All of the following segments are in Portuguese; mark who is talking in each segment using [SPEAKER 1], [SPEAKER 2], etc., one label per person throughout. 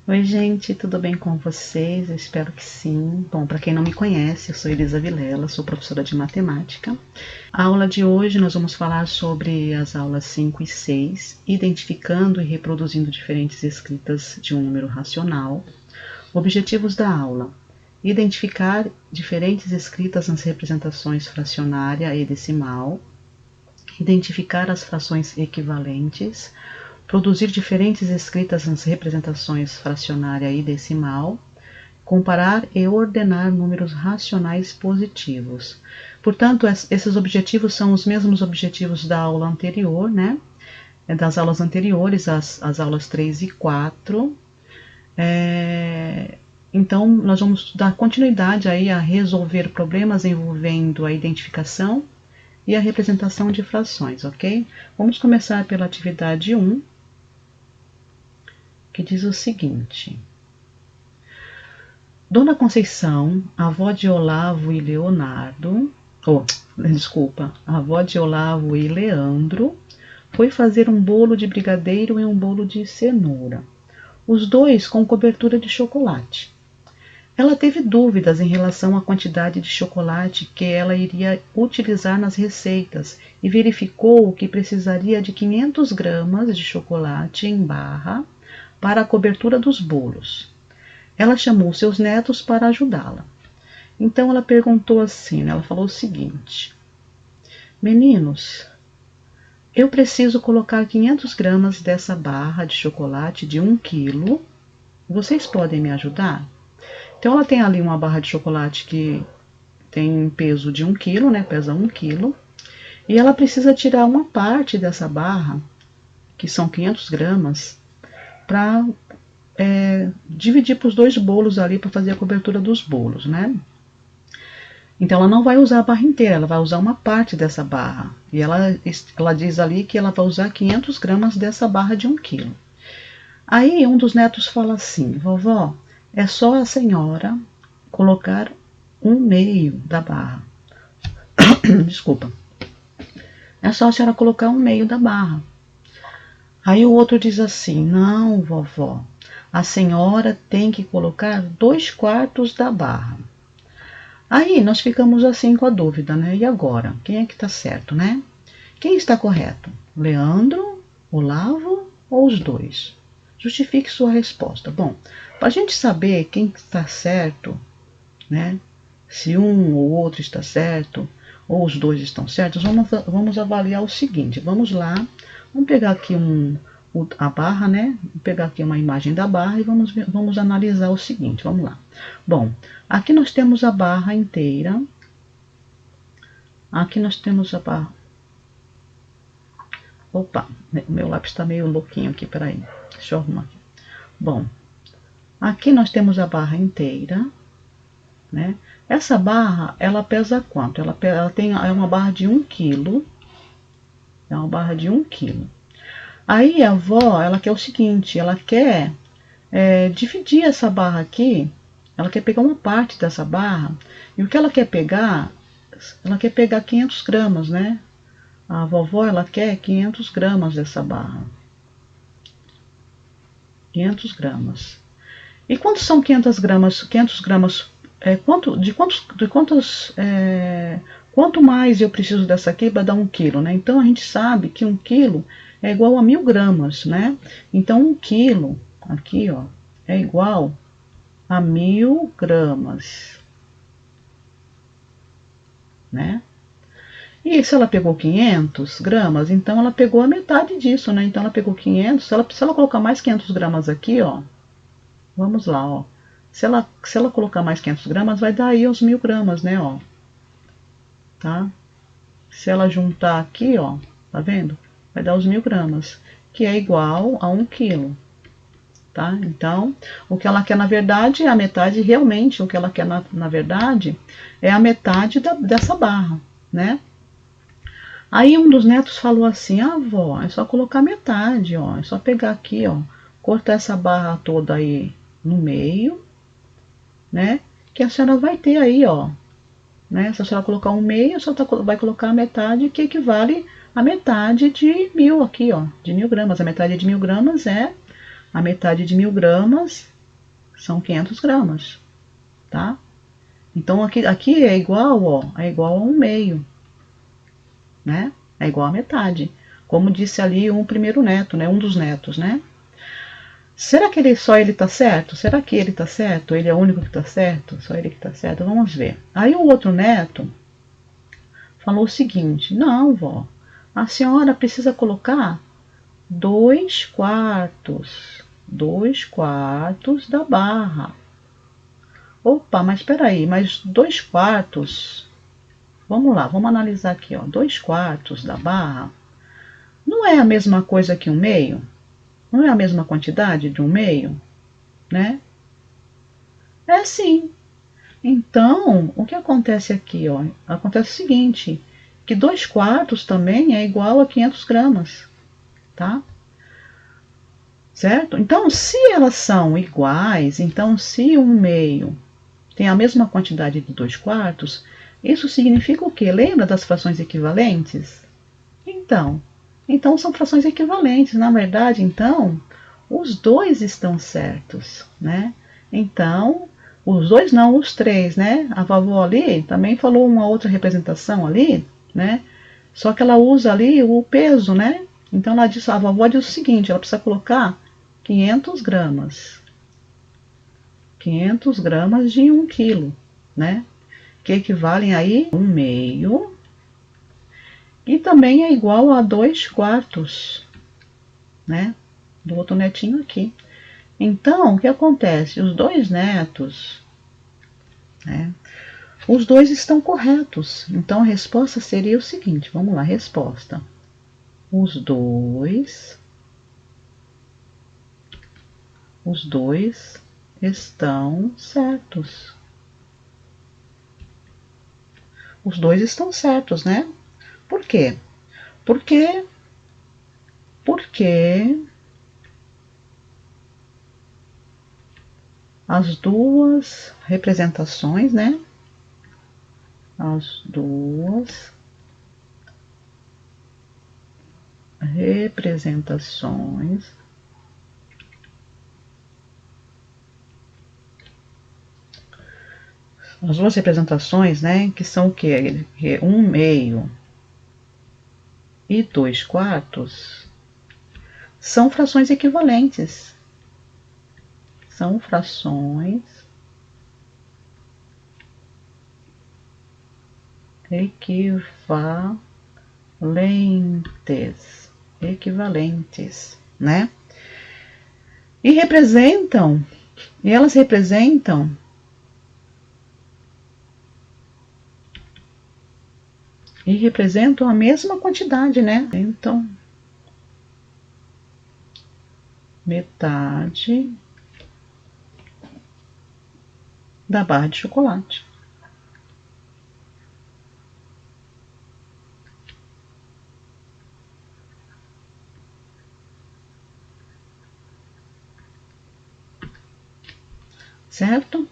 [SPEAKER 1] Oi, gente, tudo bem com vocês? Eu espero que sim. Bom, para quem não me conhece, eu sou Elisa Vilela, sou professora de matemática. A aula de hoje nós vamos falar sobre as aulas 5 e 6, identificando e reproduzindo diferentes escritas de um número racional. Objetivos da aula: identificar diferentes escritas nas representações fracionária e decimal, identificar as frações equivalentes, produzir diferentes escritas nas representações fracionária e decimal, comparar e ordenar números racionais positivos. Portanto, esses objetivos são os mesmos objetivos da aula anterior, né? Das aulas anteriores, as aulas 3 e 4. Então, nós vamos dar continuidade aí a resolver problemas envolvendo a identificação e a representação de frações, ok? Vamos começar pela atividade 1, que diz o seguinte: Dona Conceição, avó de Olavo e Leonardo, avó de Olavo e Leandro, foi fazer um bolo de brigadeiro e um bolo de cenoura, os dois com cobertura de chocolate. Ela teve dúvidas em relação à quantidade de chocolate que ela iria utilizar nas receitas e verificou que precisaria de 500 gramas de chocolate em barra para a cobertura dos bolos. Ela chamou seus netos para ajudá-la. Então ela perguntou assim, ela falou o seguinte: Meninos, eu preciso colocar 500 gramas dessa barra de chocolate de 1 quilo. Vocês podem me ajudar? Então ela tem ali uma barra de chocolate que tem um peso de 1 quilo, né? Pesa 1 quilo. E ela precisa tirar uma parte dessa barra, que são 500 gramas, para dividir para os dois bolos ali para fazer a cobertura dos bolos, né? Então ela não vai usar a barra inteira, ela vai usar uma parte dessa barra. E ela diz ali que ela vai usar 500 gramas dessa barra de 1 quilo. Aí um dos netos fala assim: Vovó, é só a senhora colocar 1/2 da barra. Desculpa. É só a senhora colocar 1/2 da barra. Aí o outro diz assim: Não, vovó, a senhora tem que colocar 2/4 da barra. Aí nós ficamos assim com a dúvida, né? E agora? Quem é que está certo, né? Quem está correto? Leandro, Olavo ou os dois? Justifique sua resposta. Bom, para a gente saber quem está certo, né? Se um ou outro está certo, ou os dois estão certos, vamos avaliar o seguinte. Vamos lá, vamos pegar aqui a barra, né? Vou pegar aqui uma imagem da barra e vamos analisar o seguinte. Vamos lá. Bom, aqui nós temos a barra inteira. Aqui nós temos a barra. Opa, meu lápis está meio louquinho aqui, peraí. Deixa eu arrumar aqui. Bom, aqui nós temos a barra inteira, né? Essa barra, ela pesa quanto? Ela é uma barra de 1 quilo. É uma barra de 1 quilo. Aí a avó, ela quer o seguinte, ela quer dividir essa barra aqui, ela quer pegar uma parte dessa barra, e o que ela quer pegar 500 gramas, né? A vovó, ela quer 500 gramas dessa barra. 500 gramas. E quanto são 500 gramas? 500 gramas, quanto mais eu preciso dessa aqui para dar 1 quilo, né? Então a gente sabe que 1 quilo é igual a 1000 gramas, né? Então 1 quilo, aqui ó, é igual a 1000 gramas, né? E se ela pegou 500 gramas, então ela pegou a metade disso, né? Então ela pegou 500, se ela colocar mais 500 gramas aqui, ó, vamos lá, ó. Se ela colocar mais 500 gramas, vai dar aí os 1000 gramas, né, ó. Tá? Se ela juntar aqui, ó, tá vendo? Vai dar os 1000 gramas, que é igual a 1 quilo. Tá? Então, o que ela quer, na verdade, é a metade, realmente, o que ela quer, na verdade, é a metade dessa barra, né? Aí um dos netos falou assim: avó, é só colocar metade, ó, é só pegar aqui, ó, cortar essa barra toda aí no meio, né? Que a senhora vai ter aí, ó, né? Se a senhora colocar 1/2, a senhora vai colocar a metade, que equivale a metade de 1000 aqui, ó, de 1000 gramas. A metade de 1000 gramas é a metade de 1000 gramas São 500 gramas, tá? Então, aqui é igual, ó, é igual a 1/2, né? É igual a metade. Como disse ali um primeiro neto, né? Um dos netos, né? Será que ele tá certo? Será que ele tá certo? Ele é o único que tá certo? Só ele que tá certo? Vamos ver. Aí o outro neto falou o seguinte: não, vó, a senhora precisa colocar 2/4. 2/4 da barra. Opa, mas espera aí, mas 2/4. Vamos lá, vamos analisar aqui, ó. 2/4 da barra não é a mesma coisa que 1/2? Não é a mesma quantidade de 1/2, né? É sim. Então, o que acontece aqui, ó? Acontece o seguinte, que 2/4 também é igual a 500 gramas, tá? Certo? Então, se elas são iguais, então se 1/2 tem a mesma quantidade de 2/4, isso significa o quê? Lembra das frações equivalentes? Então, então são frações equivalentes. Na verdade, então, os dois estão certos, né? Então, os dois não, os três, né? A vovó ali também falou uma outra representação ali, né? Só que ela usa ali o peso, né? Então ela diz, a vovó diz o seguinte, ela precisa colocar 500 gramas. 500 gramas de 1 quilo, né? Que equivalem aí 1/2 e também é igual a 2/4, né? Do outro netinho aqui. Então, o que acontece? Os dois netos, né? Os dois estão corretos. Então, a resposta seria o seguinte. Vamos lá, resposta. Os dois estão certos. Os dois estão certos, né? Por quê? Porque as duas representações, né? As duas representações né, que são o quê? 1/2 e 2/4 são frações equivalentes. São frações equivalentes, né? E elas representam a mesma quantidade, né? Então, metade da barra de chocolate. Certo?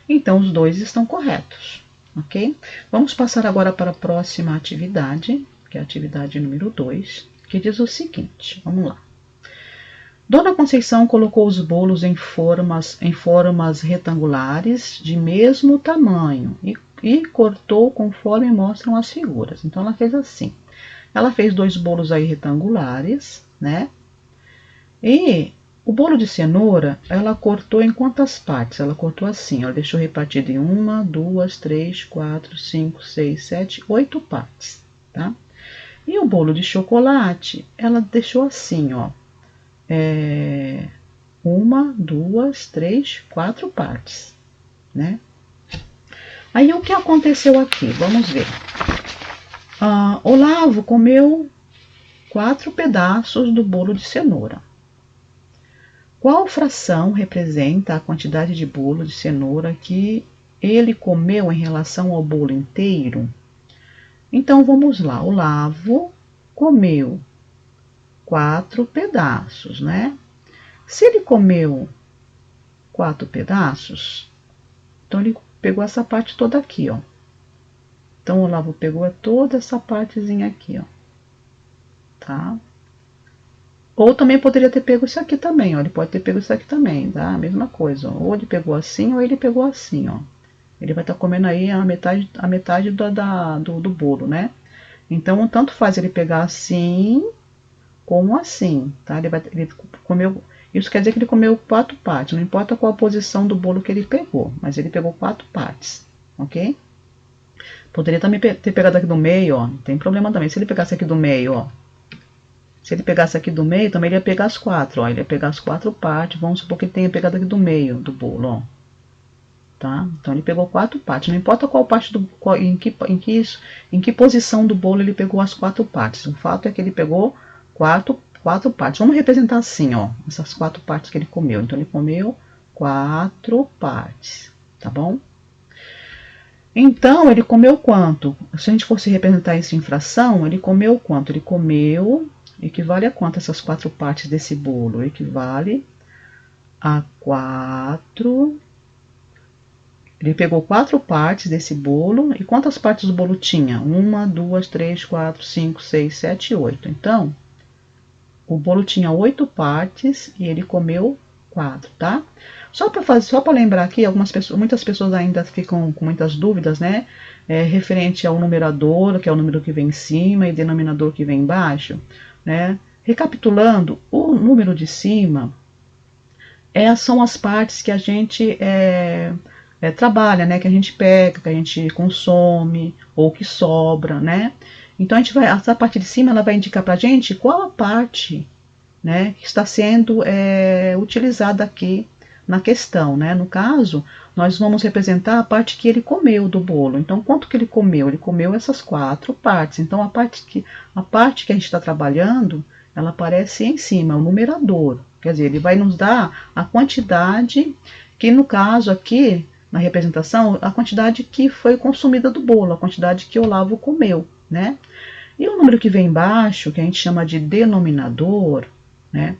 [SPEAKER 1] Então, os dois estão corretos, ok? Vamos passar agora para a próxima atividade, que é a atividade número 2, que diz o seguinte, vamos lá. Dona Conceição colocou os bolos em formas retangulares de mesmo tamanho e cortou conforme mostram as figuras. Então, ela fez assim. Ela fez 2 bolos aí retangulares, né? E o bolo de cenoura, ela cortou em quantas partes? Ela cortou assim, ela deixou repartido em 1, 2, 3, 4, 5, 6, 7, 8 partes, tá? E o bolo de chocolate, ela deixou assim, ó. 1, 2, 3, 4 partes, né? Aí o que aconteceu aqui? Vamos ver. Olavo comeu 4 pedaços do bolo de cenoura. Qual fração representa a quantidade de bolo de cenoura que ele comeu em relação ao bolo inteiro? Então vamos lá. Olavo comeu 4 pedaços, né? Se ele comeu 4 pedaços, então ele pegou essa parte toda aqui, ó. Então o Olavo pegou toda essa partezinha aqui, ó. Tá? Ou também poderia ter pego isso aqui também, ó. Ele pode ter pego isso aqui também, tá? A mesma coisa, ó. Ou ele pegou assim, ou ele pegou assim, ó. Ele vai estar comendo aí a metade do bolo, né? Então, tanto faz ele pegar assim, como assim, tá? Ele comeu... Isso quer dizer que ele comeu 4 partes, não importa qual a posição do bolo que ele pegou, mas ele pegou 4 partes, ok? Poderia também ter pegado aqui do meio, ó, não tem problema também. Se ele pegasse aqui do meio, ó, se ele pegasse aqui do meio, também ele ia pegar as 4, ó, ele ia pegar as 4 partes, vamos supor que ele tenha pegado aqui do meio do bolo, ó. Tá? Então ele pegou 4 partes, não importa qual parte em que posição do bolo ele pegou as 4 partes. O fato é que ele pegou 4 partes. Vamos representar assim, ó, essas 4 partes que ele comeu. Então ele comeu 4 partes, tá bom? Então ele comeu quanto? Se a gente fosse representar isso em fração, ele comeu quanto? Ele comeu, equivale a quanto essas 4 partes desse bolo? Equivale a 4. Ele pegou 4 partes desse bolo. E quantas partes do bolo tinha? 1, 2, 3, 4, 5, 6, 7, 8. Então, o bolo tinha 8 partes e ele comeu 4, tá? Só para lembrar aqui, muitas pessoas ainda ficam com muitas dúvidas, né? Referente ao numerador, que é o número que vem em cima, e denominador que vem embaixo, né? Recapitulando, o número de cima são as partes que a gente trabalha, né? Que a gente pega, que a gente consome, ou que sobra, né? Então, essa parte de cima, ela vai indicar pra gente qual a parte, né, que está sendo utilizada aqui na questão, né? No caso, nós vamos representar a parte que ele comeu do bolo. Então, quanto que ele comeu? Ele comeu essas 4 partes. Então, a parte que a gente está trabalhando, ela aparece em cima, o numerador. Quer dizer, ele vai nos dar a quantidade que, no caso aqui, na representação, a quantidade que foi consumida do bolo, a quantidade que o Olavo comeu, né? E o número que vem embaixo, que a gente chama de denominador, né?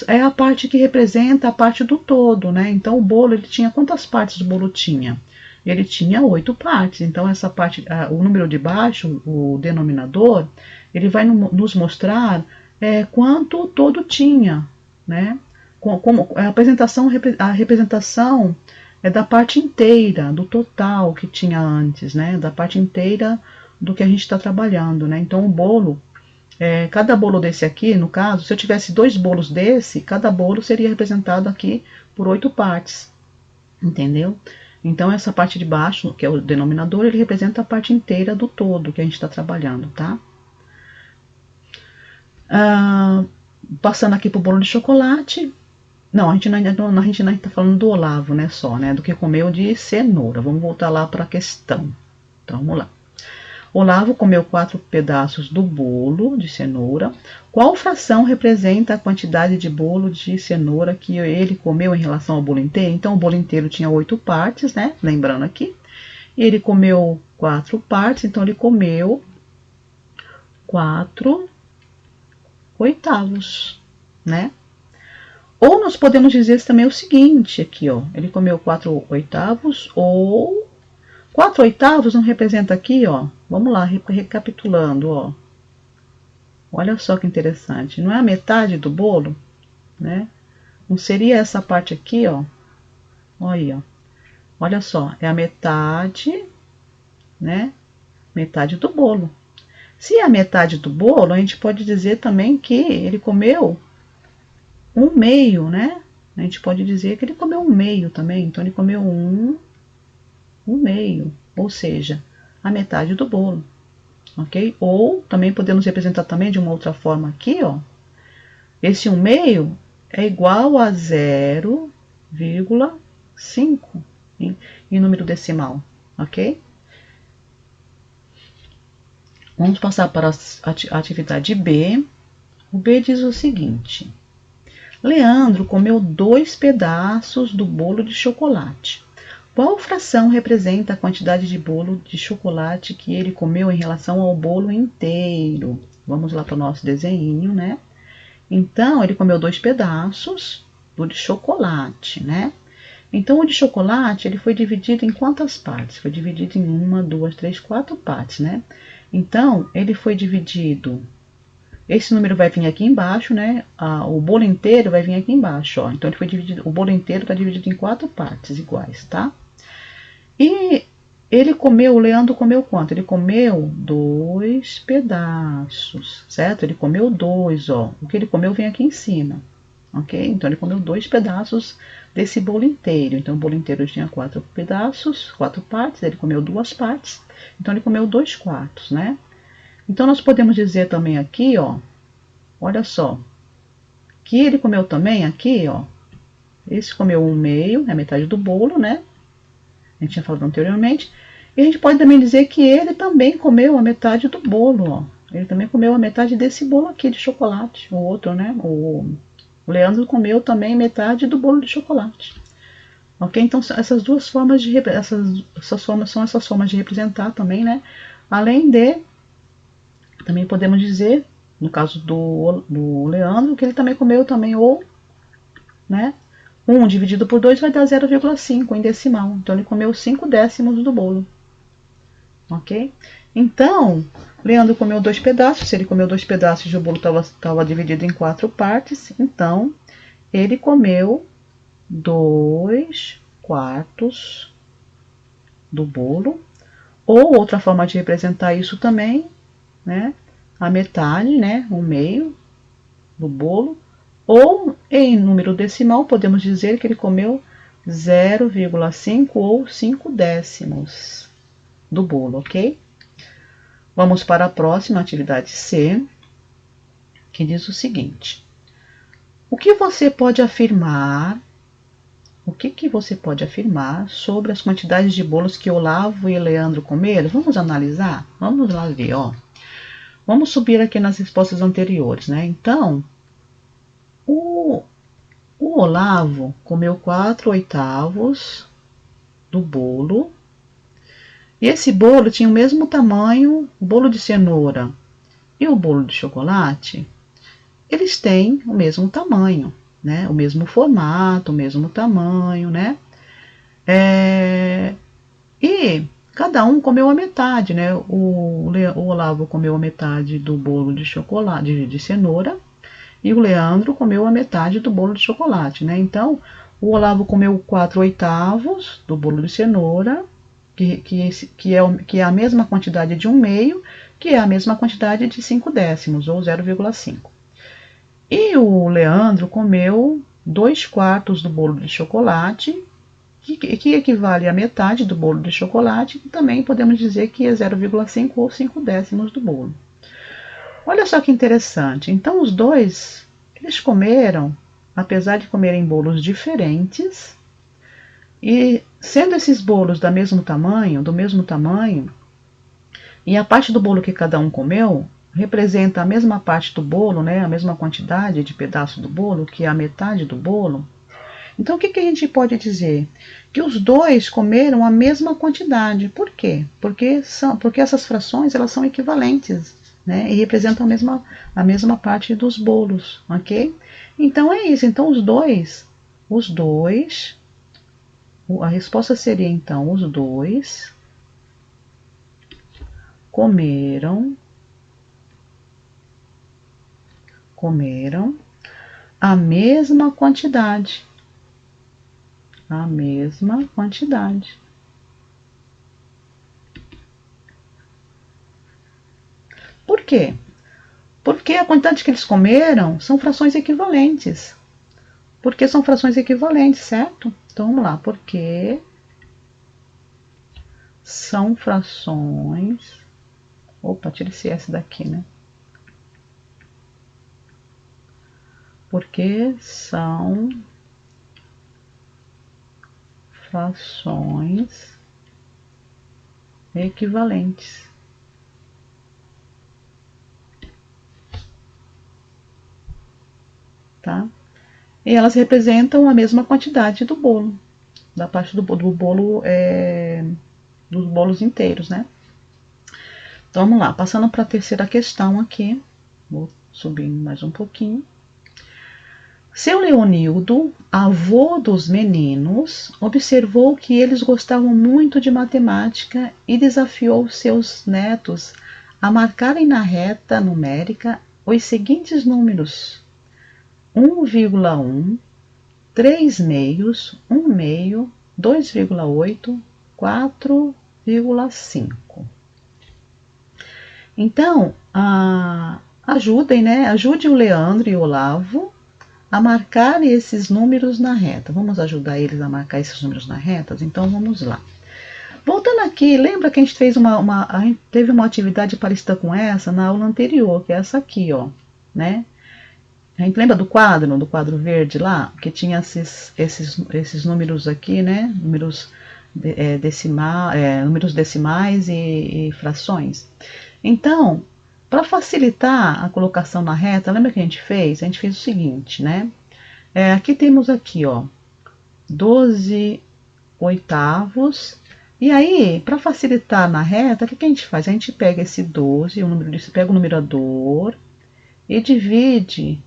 [SPEAKER 1] É a parte que representa a parte do todo, né? Então o bolo, ele tinha quantas partes o bolo tinha? Ele tinha 8 partes. Então essa parte, o número de baixo, o denominador, ele vai nos mostrar quanto o todo tinha, né? A representação é da parte inteira, do total que tinha antes, né? Da parte inteira do que a gente está trabalhando, né? Então o bolo, cada bolo desse aqui, no caso, se eu tivesse 2 bolos desse, cada bolo seria representado aqui por 8 partes, entendeu? Então essa parte de baixo, que é o denominador, ele representa a parte inteira do todo que a gente está trabalhando, tá? Passando aqui para o bolo de chocolate. Não, a gente ainda está falando do Olavo, né, só, né, do que comeu de cenoura. Vamos voltar lá para a questão. Então, vamos lá. Olavo comeu 4 pedaços do bolo de cenoura. Qual fração representa a quantidade de bolo de cenoura que ele comeu em relação ao bolo inteiro? Então, o bolo inteiro tinha 8 partes, né, lembrando aqui. E ele comeu 4 partes, então ele comeu 4 oitavos, né? Ou nós podemos dizer também o seguinte aqui, ó, ele comeu 4 oitavos, ou 4 oitavos não representa aqui, ó, vamos lá, recapitulando, ó, olha só que interessante, não é a metade do bolo, né, não seria essa parte aqui, ó, olha, olha só, é a metade, né, metade do bolo. Se é a metade do bolo, a gente pode dizer também que ele comeu um meio, né? A gente pode dizer que ele comeu um meio também. Então, ele comeu um meio, ou seja, a metade do bolo, ok? Ou também podemos representar também de uma outra forma aqui, ó. Esse 1 meio é igual a 0,5 em número decimal, ok? Vamos passar para a atividade B. O B diz o seguinte: Leandro comeu 2 pedaços do bolo de chocolate. Qual fração representa a quantidade de bolo de chocolate que ele comeu em relação ao bolo inteiro? Vamos lá para o nosso desenho, né? Então, ele comeu 2 pedaços do de chocolate, né? Então, o de chocolate, ele foi dividido em quantas partes? Foi dividido em 1, 2, 3, 4 partes, né? Então, ele foi dividido esse número vai vir aqui embaixo, né? O bolo inteiro vai vir aqui embaixo, ó. Então ele foi dividido, o bolo inteiro está dividido em 4 partes iguais, tá? E ele comeu, o Leandro comeu quanto? Ele comeu 2 pedaços, certo? Ele comeu 2, ó. O que ele comeu vem aqui em cima, ok? Então ele comeu 2 pedaços desse bolo inteiro. Então o bolo inteiro tinha 4 pedaços, 4 partes, ele comeu 2 partes. Então ele comeu 2/4, né? Então nós podemos dizer também aqui, ó, olha só, que ele comeu também aqui, ó, esse comeu 1/2, é a metade do bolo, né? A gente tinha falado anteriormente. E a gente pode também dizer que ele também comeu a metade do bolo, ó. Ele também comeu a metade desse bolo aqui de chocolate, o outro, né? O Leandro comeu também metade do bolo de chocolate. Ok? Então essas duas formas de essas formas são essas formas de representar também, né? Além de também podemos dizer, no caso do Leandro, que ele também comeu também o, né? 1 dividido por 2 vai dar 0,5 em decimal. Então ele comeu 5/10 do bolo. Ok? Então, Leandro comeu 2 pedaços. Se ele comeu 2 pedaços e o bolo estava dividido em 4 partes, então ele comeu 2/4 do bolo. Ou outra forma de representar isso também, né? A metade, né? 1/2 do bolo. Ou em número decimal, podemos dizer que ele comeu 0,5 ou 5/10 do bolo, ok? Vamos para a próxima atividade C, que diz o seguinte: o que você pode afirmar? O que você pode afirmar sobre as quantidades de bolos que Olavo e Leandro comeram? Vamos analisar? Vamos lá ver, ó. Vamos subir aqui nas respostas anteriores, né? Então, o Olavo comeu 4/8 do bolo. E esse bolo tinha o mesmo tamanho, o bolo de cenoura e o bolo de chocolate, eles têm o mesmo tamanho, né? O mesmo formato, o mesmo tamanho, né? E cada um comeu a metade, né? O Olavo comeu a metade do bolo de chocolate, de cenoura, e o Leandro comeu a metade do bolo de chocolate, né? Então, o Olavo comeu 4/8 do bolo de cenoura, que é a mesma quantidade de 1/2, que é a mesma quantidade de 5/10, ou 0,5. E o Leandro comeu 2/4 do bolo de chocolate, que equivale à metade do bolo de chocolate, que também podemos dizer que é 0,5 ou 5/10 do bolo. Olha só que interessante. Então os dois, eles comeram, apesar de comerem bolos diferentes, e sendo esses bolos do mesmo tamanho, e a parte do bolo que cada um comeu representa a mesma parte do bolo, né, a mesma quantidade de pedaço do bolo, que é a metade do bolo. Então o que a gente pode dizer? Que os dois comeram a mesma quantidade. Por quê? Porque essas frações, elas são equivalentes, né, e representam a mesma parte dos bolos, ok? Então é isso. Então os dois, a resposta seria então: os dois comeram a mesma quantidade. A mesma quantidade. Por quê? Porque a quantidade que eles comeram são frações equivalentes. Porque são frações equivalentes, certo? Então vamos lá. Porque são frações. Opa, tira esse S daqui, né? Porque são frações equivalentes. Tá? E elas representam a mesma quantidade do bolo, da parte do bolo, dos bolos inteiros, né? Então vamos lá, passando para a terceira questão aqui, vou subir mais um pouquinho. Seu Leonildo, avô dos meninos, observou que eles gostavam muito de matemática e desafiou seus netos a marcarem na reta numérica os seguintes números: 1,1, 3 meios, 1 meio, 2,8, 4,5. Então, ajudem, né? Ajude o Leandro e o Olavo a marcar esses números na reta. Vamos ajudar eles a marcar esses números na reta? Então, vamos lá. Voltando aqui, lembra que a gente fez a gente teve uma atividade parecida com essa na aula anterior, que é essa aqui, ó, né? A gente lembra do quadro verde lá, que tinha esses números aqui, né? Números decimais e frações. Então, para facilitar a colocação na reta, lembra que a gente fez? A gente fez o seguinte, né? Aqui temos aqui, ó, 12 oitavos. E aí, para facilitar na reta, o que a gente faz? A gente pega esse 12, pega o numerador e divide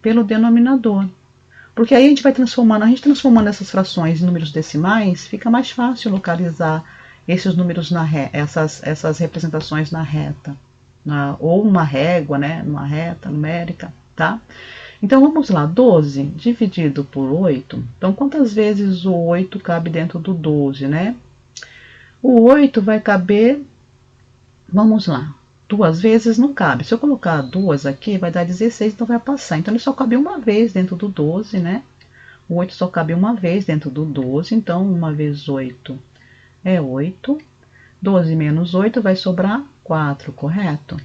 [SPEAKER 1] pelo denominador. Porque aí a gente transformando essas frações em números decimais, fica mais fácil localizar esses números essas representações na reta, ou uma régua, né, numa reta numérica, tá? Então vamos lá, 12 dividido por 8. Então quantas vezes o 8 cabe dentro do 12, né? O 8 vai caber, vamos lá, 2 vezes não cabe. Se eu colocar 2 aqui, vai dar 16, então vai passar. Então ele só cabe uma vez dentro do 12, né? O 8 só cabe uma vez dentro do 12, então 1 vezes 8 é 8. 12 menos 8 vai sobrar 4, correto?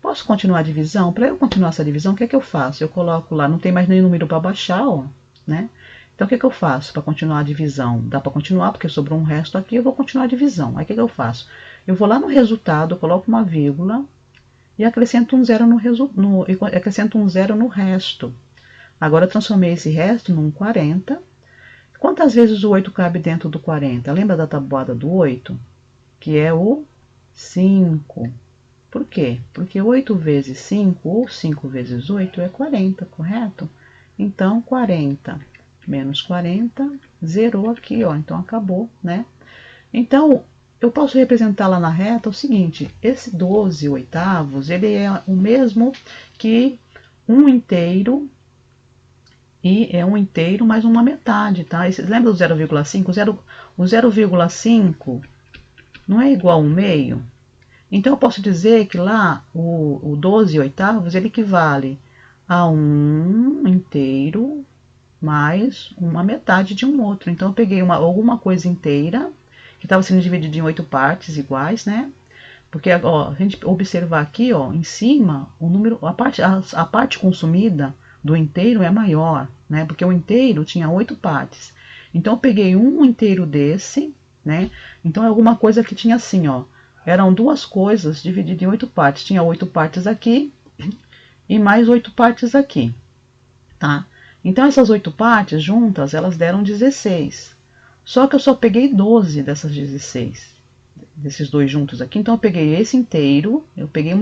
[SPEAKER 1] Posso continuar a divisão? Para eu continuar essa divisão, o que é que eu faço? Eu coloco lá, não tem mais nenhum número para baixar, ó, né? Então, o que é que eu faço para continuar a divisão? Dá para continuar, porque sobrou um resto aqui, eu vou continuar a divisão. Aí, o que é que eu faço? Eu vou lá no resultado, coloco uma vírgula e acrescento um zero no resto. Agora, eu transformei esse resto num 40. Quantas vezes o 8 cabe dentro do 40? Lembra da tabuada do 8? Que é o 5. Por quê? Porque 8 vezes 5, ou 5 vezes 8, é 40, correto? Então, 40 menos 40, zerou aqui, ó, então acabou, né? Então, eu posso representar lá na reta o seguinte: esse 12 oitavos, ele é o mesmo que um inteiro, e é um inteiro mais uma metade, tá? Lembra do 0,5? O 0,5 não é igual a 1 meio? Então, eu posso dizer que lá o 12 oitavos, ele equivale a um inteiro mais uma metade de um outro. Então, eu peguei alguma coisa inteira, que estava sendo dividida em 8 partes iguais, né? Porque, ó, a gente observar aqui, ó, em cima, a parte consumida do inteiro é maior, né? Porque o inteiro tinha 8 partes. Então, eu peguei um inteiro desse, né? Então, é alguma coisa que tinha assim, ó. Eram duas coisas divididas em 8 partes. Tinha 8 partes aqui e mais 8 partes aqui, tá? Então, essas 8 partes juntas, elas deram 16. Só que eu só peguei 12 dessas 16, desses dois juntos aqui. Então, eu peguei esse inteiro, eu peguei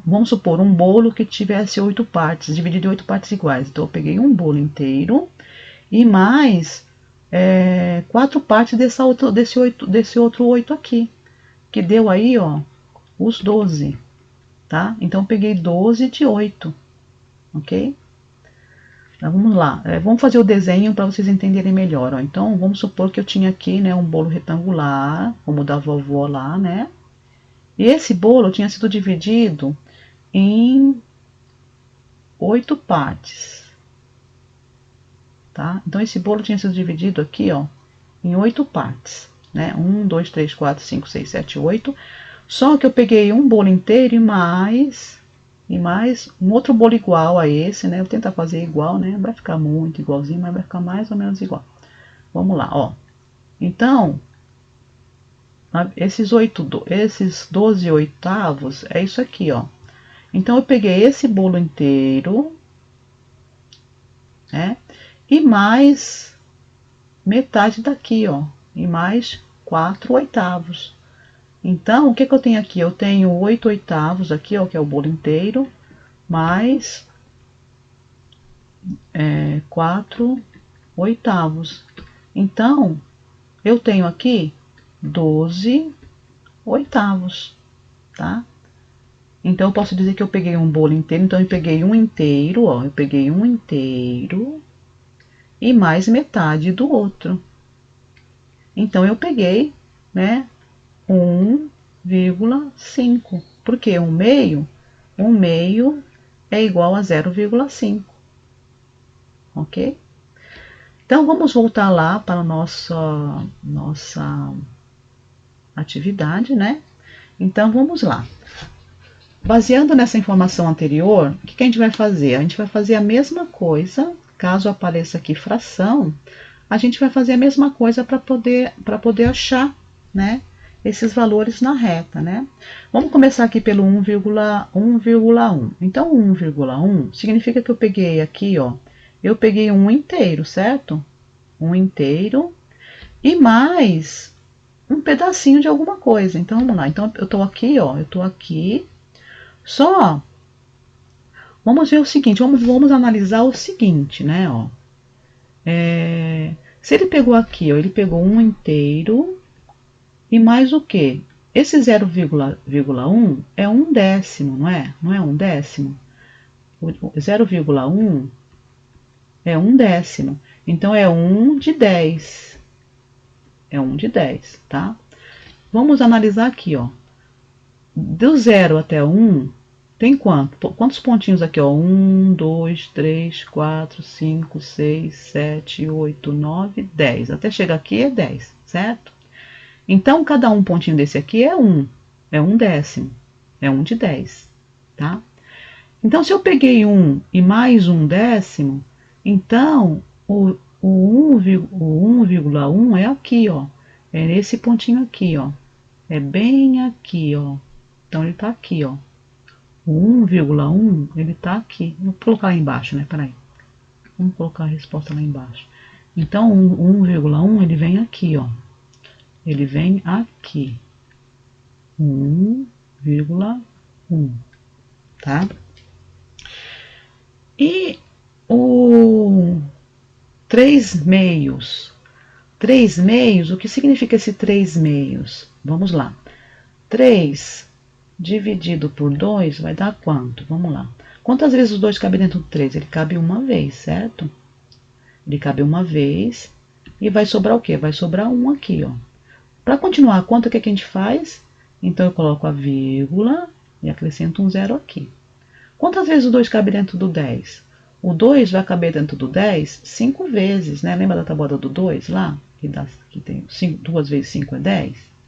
[SPEAKER 1] vamos supor, um bolo que tivesse 8 partes, dividido em 8 partes iguais. Então, eu peguei um bolo inteiro e mais 4 partes desse outro 8 aqui, que deu aí, ó, os 12, tá? Então, eu peguei 12 de 8, ok? Então, vamos lá, vamos fazer o desenho para vocês entenderem melhor, ó. Então, vamos supor que eu tinha aqui, né, um bolo retangular, como o da vovó lá, né? E esse bolo tinha sido dividido em 8 partes, tá? Então, esse bolo tinha sido dividido aqui, ó, em 8 partes, né? 1, 2, 3, 4, 5, 6, 7, 8. Só que eu peguei um bolo inteiro e mais um outro bolo igual a esse, né? Vou tentar fazer igual, né? Não vai ficar muito igualzinho, mas vai ficar mais ou menos igual. Vamos lá, ó. Então, esses 12 oitavos é isso aqui, ó. Então, eu peguei esse bolo inteiro, né? E mais metade daqui, ó. E mais 4 oitavos. Então, o que eu tenho aqui? Eu tenho 8 oitavos aqui, ó, que é o bolo inteiro, mais 4 oitavos. Então, eu tenho aqui 12 oitavos, tá? Então, eu posso dizer que eu peguei um bolo inteiro. Então, eu peguei um inteiro, ó. Eu peguei um inteiro e mais metade do outro. Então, eu peguei, né, 1,5. Por quê? 1 meio? 1 meio é igual a 0,5. Ok? Então, vamos voltar lá para a nossa atividade, né? Então, vamos lá. Baseando nessa informação anterior, o que a gente vai fazer? A gente vai fazer a mesma coisa, caso apareça aqui fração, a gente vai fazer a mesma coisa para poder achar, né, esses valores na reta, né? Vamos começar aqui pelo 1,1. Então, 1,1 significa que eu peguei aqui, ó, eu peguei um inteiro, certo? Um inteiro e mais um pedacinho de alguma coisa. Então, vamos lá. Então, eu tô aqui, ó, eu tô aqui. Só vamos ver o seguinte, vamos analisar o seguinte, né, ó. Se ele pegou aqui, ó, ele pegou um inteiro e mais o quê? Esse 0,1 é um décimo, não é? Não é um décimo? O 0,1 é um décimo. Então, é 1 de 10. É 1 de 10, tá? Vamos analisar aqui, ó. Do 0 até 1, tem quantos pontinhos aqui, ó? 1, 2, 3, 4, 5, 6, 7, 8, 9, 10. Até chegar aqui é 10, certo? Então, cada um pontinho desse aqui é 1. É um décimo. É 1 de 10, tá? Então, se eu peguei 1 e mais um décimo, então, o 1,1 é aqui, ó. É nesse pontinho aqui, ó. É bem aqui, ó. Então, ele tá aqui, ó. O 1,1, ele tá aqui. Vou colocar lá embaixo, né? Peraí. Vamos colocar a resposta lá embaixo. Então, o 1,1, ele vem aqui, ó. Ele vem aqui. 1,1, tá? E o 3 meios. 3 meios, o que significa esse 3 meios? Vamos lá. 3 dividido por 2 vai dar quanto? Vamos lá. Quantas vezes o 2 cabe dentro do 3? Ele cabe uma vez, certo? Ele cabe uma vez e vai sobrar o quê? Vai sobrar 1 aqui, ó. Para continuar a conta, o que a gente faz? Então, eu coloco a vírgula e acrescento um 0 aqui. Quantas vezes o 2 cabe dentro do 10? O 2 vai caber dentro do 10 5 vezes, né? Lembra da tabuada do 2 lá? Que tem 2 vezes 5 é 10?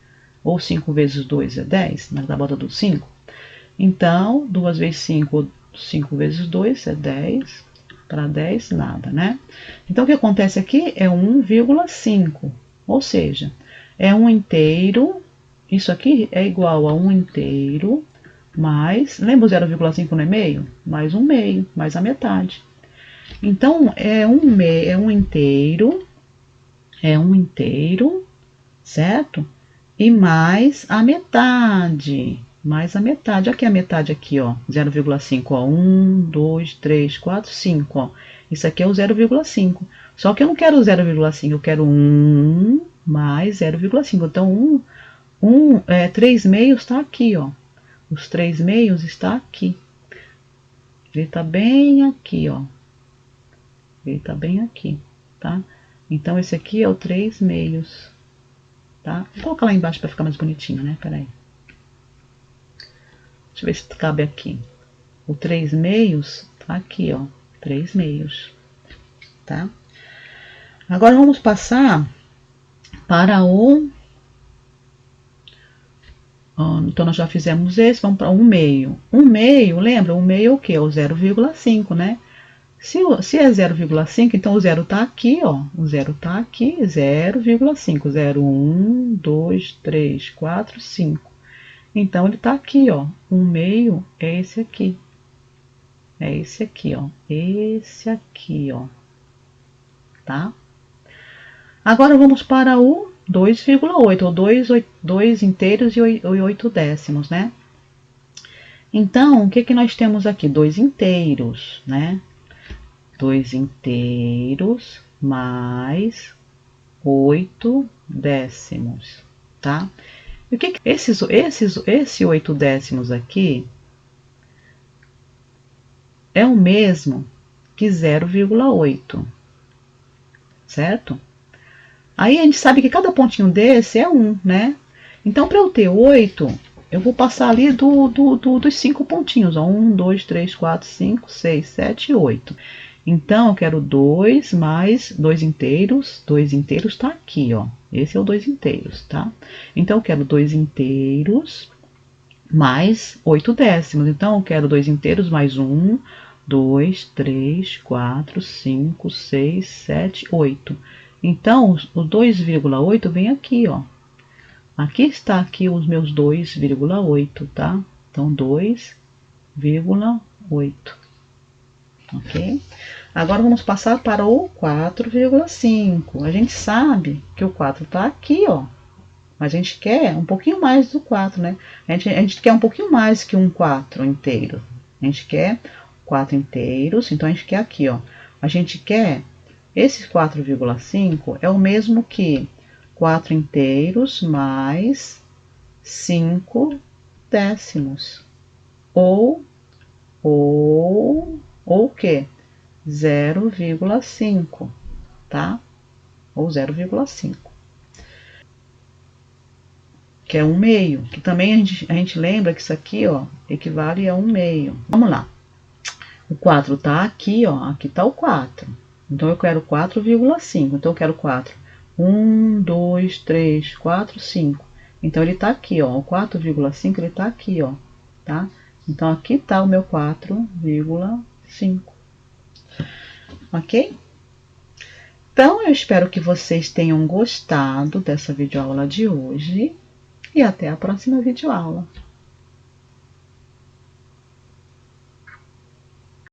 [SPEAKER 1] Ou 5 vezes 2 é 10, na tabuada do 5. Então, 2 vezes 5, 5 vezes 2 é 10, para 10 nada, né? Então, o que acontece aqui é 1,5, ou seja, é 1 inteiro, isso aqui é igual a 1 inteiro, mais, lembra o 0,5 não é meio? Mais 1 meio, mais a metade. Então, é um inteiro, certo? E mais a metade. Aqui a metade aqui, ó. 0,5, ó. 1, 2, 3, 4, 5, ó. Isso aqui é o 0,5. Só que eu não quero o 0,5, eu quero 1 mais 0,5. Então, 3 meios está aqui, ó. Os 3 meios está aqui. Ele está bem aqui, ó. Ele está bem aqui, tá? Então, esse aqui é o 3 meios. Tá? Vou colocar lá embaixo para ficar mais bonitinho, né? Peraí. Deixa eu ver se cabe aqui. O 3 meios tá aqui, ó. 3 meios. Tá? Agora vamos passar para o... Então, nós já fizemos esse, vamos para 1 meio. 1 meio, lembra? 1 meio é o quê? É o 0,5, né? Se é 0,5, então o 0 está aqui, ó. O 0 está aqui, 0,5. 0, 1, 2, 3, 4, 5. Então, ele está aqui, ó. 1 meio é esse aqui. É esse aqui, ó. Esse aqui, ó. Tá? Agora, vamos para o 2,8, ou 2 inteiros e 8 décimos, né? Então, o que nós temos aqui? 2 inteiros, né? 2 inteiros mais 8 décimos, tá? E o que esse 8 décimos aqui é o mesmo que 0,8, certo? Aí a gente sabe que cada pontinho desse é 1, né? Então, para eu ter 8, eu vou passar ali dos 5 pontinhos, ó. 1, 2, 3, 4, 5, 6, 7, 8. Então, eu quero 2 mais 2 inteiros. 2 inteiros tá aqui, ó. Esse é o 2 inteiros, tá? Então, eu quero 2 inteiros mais 8 décimos. Então, eu quero 2 inteiros mais 1, 2, 3, 4, 5, 6, 7, 8. Então, o 2,8 vem aqui, ó. Aqui está aqui os meus 2,8, tá? Então, 2,8, ok? Agora, vamos passar para o 4,5. A gente sabe que o 4 está aqui, ó. Mas a gente quer um pouquinho mais do 4, né? A gente quer um pouquinho mais que um 4 inteiro. A gente quer 4 inteiros, então a gente quer aqui, ó. A gente quer, esse 4,5 é o mesmo que 4 inteiros mais 5 décimos. Ou o quê? 0,5, tá? Ou 0,5. Que é 1 meio, que também a gente lembra que isso aqui, ó, equivale a 1 meio. Vamos lá. O 4 tá aqui, ó, aqui tá o 4. Então, eu quero 4,5. Então, eu quero 4. 1, 2, 3, 4, 5. Então, ele tá aqui, ó, o 4,5 ele tá aqui, ó, tá? Então, aqui tá o meu 4,5. Ok? Então, eu espero que vocês tenham gostado dessa videoaula de hoje. E até a próxima videoaula.